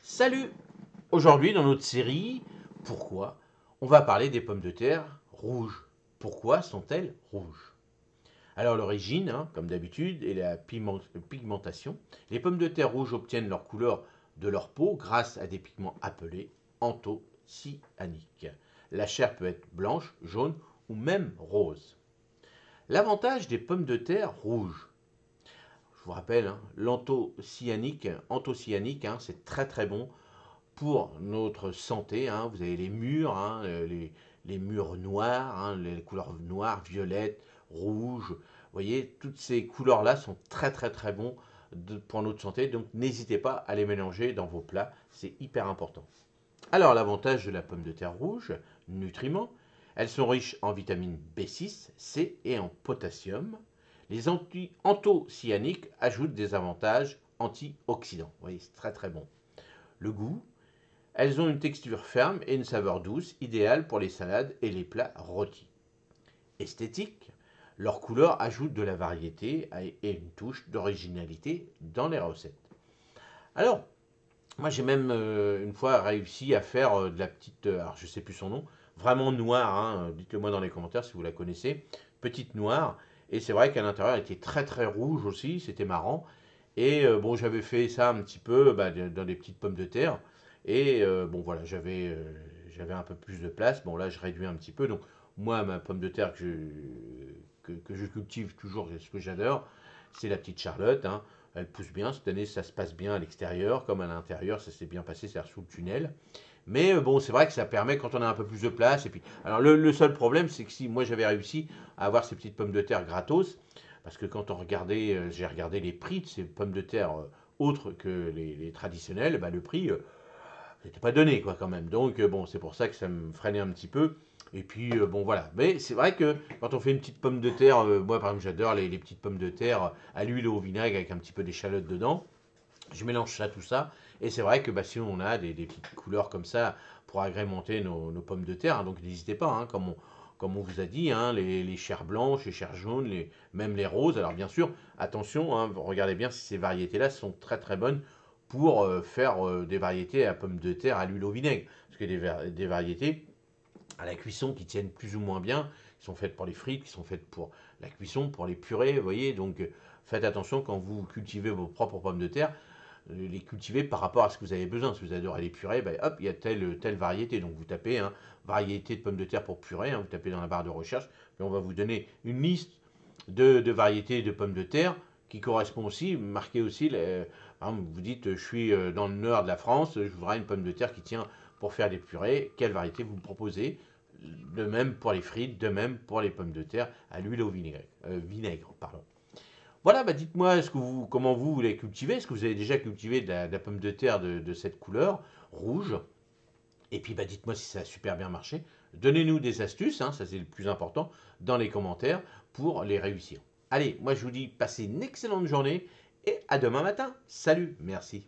Salut! Aujourd'hui, dans notre série, pourquoi? On va parler des pommes de terre rouges. Pourquoi sont-elles rouges? Alors, l'origine, comme d'habitude, est la pigmentation. Les pommes de terre rouges obtiennent leur couleur de leur peau grâce à des pigments appelés anthocyaniniques. La chair peut être blanche, jaune ou même rose. L'avantage des pommes de terre rouges, je vous rappelle, anthocyaninique, c'est très très bon pour notre santé. Vous avez les murs, les murs noirs, les couleurs noires, violettes, rouges. Vous voyez, toutes ces couleurs-là sont très très très bons pour notre santé. Donc n'hésitez pas à les mélanger dans vos plats, c'est hyper important. Alors l'avantage de la pomme de terre rouge, nutriments, elles sont riches en vitamine B6, C et en potassium. Les anthocyaniniques ajoutent des avantages antioxydants. Vous voyez, c'est très très bon. Le goût, elles ont une texture ferme et une saveur douce, idéale pour les salades et les plats rôtis. Esthétique, leur couleur ajoute de la variété et une touche d'originalité dans les recettes. Alors, moi j'ai même une fois réussi à faire de la petite, alors je sais plus son nom, vraiment noire, dites-le moi dans les commentaires si vous la connaissez, petite noire, et c'est vrai qu'à l'intérieur elle était très très rouge aussi, c'était marrant, et bon j'avais fait ça un petit peu dans des petites pommes de terre, et bon voilà, j'avais un peu plus de place, bon là je réduis un petit peu, donc moi ma pomme de terre que je cultive toujours, ce que j'adore, c'est la petite Charlotte, elle pousse bien. Cette année, ça se passe bien à l'extérieur comme à l'intérieur. Ça s'est bien passé, c'est sous le tunnel. Mais bon, c'est vrai que ça permet quand on a un peu plus de place. Et puis, alors le seul problème, c'est que si moi j'avais réussi à avoir ces petites pommes de terre gratos, parce que quand on regardait, j'ai regardé les prix de ces pommes de terre autres que les traditionnelles, le prix n'était pas donné quoi quand même. Donc bon, c'est pour ça que ça me freinait un petit peu. Et puis bon voilà. Mais c'est vrai que quand on fait une petite pomme de terre, moi par exemple j'adore les petites pommes de terre à l'huile et au vinaigre avec un petit peu d'échalote dedans. Je mélange ça, tout ça. Et c'est vrai que si on a des petites couleurs comme ça pour agrémenter nos pommes de terre, donc n'hésitez pas, comme on vous a dit, les chairs blanches, les chairs jaunes, même les roses. Alors bien sûr, attention, regardez bien si ces variétés-là sont très très bonnes pour faire des variétés à pommes de terre à l'huile au vinaigre. Parce que des variétés à la cuisson qui tiennent plus ou moins bien, qui sont faites pour les frites, qui sont faites pour la cuisson, pour les purées, vous voyez. Donc faites attention quand vous cultivez vos propres pommes de terre, les cultiver par rapport à ce que vous avez besoin. Si vous adorez les purées, hop, il y a telle variété. Donc vous tapez variété de pommes de terre pour purée, vous tapez dans la barre de recherche, et on va vous donner une liste de variétés de pommes de terre qui correspond aussi, marquez aussi, par exemple, vous dites je suis dans le nord de la France, je voudrais une pomme de terre qui tient pour faire des purées, quelle variété vous me proposez? De même pour les frites, de même pour les pommes de terre à l'huile au vinaigre, pardon. Voilà, dites-moi comment vous les cultivez. Est-ce que vous avez déjà cultivé de la pomme de terre de cette couleur rouge? Et puis dites-moi si ça a super bien marché. Donnez-nous des astuces, ça c'est le plus important, dans les commentaires pour les réussir. Allez, moi je vous dis passez une excellente journée et à demain matin. Salut, merci.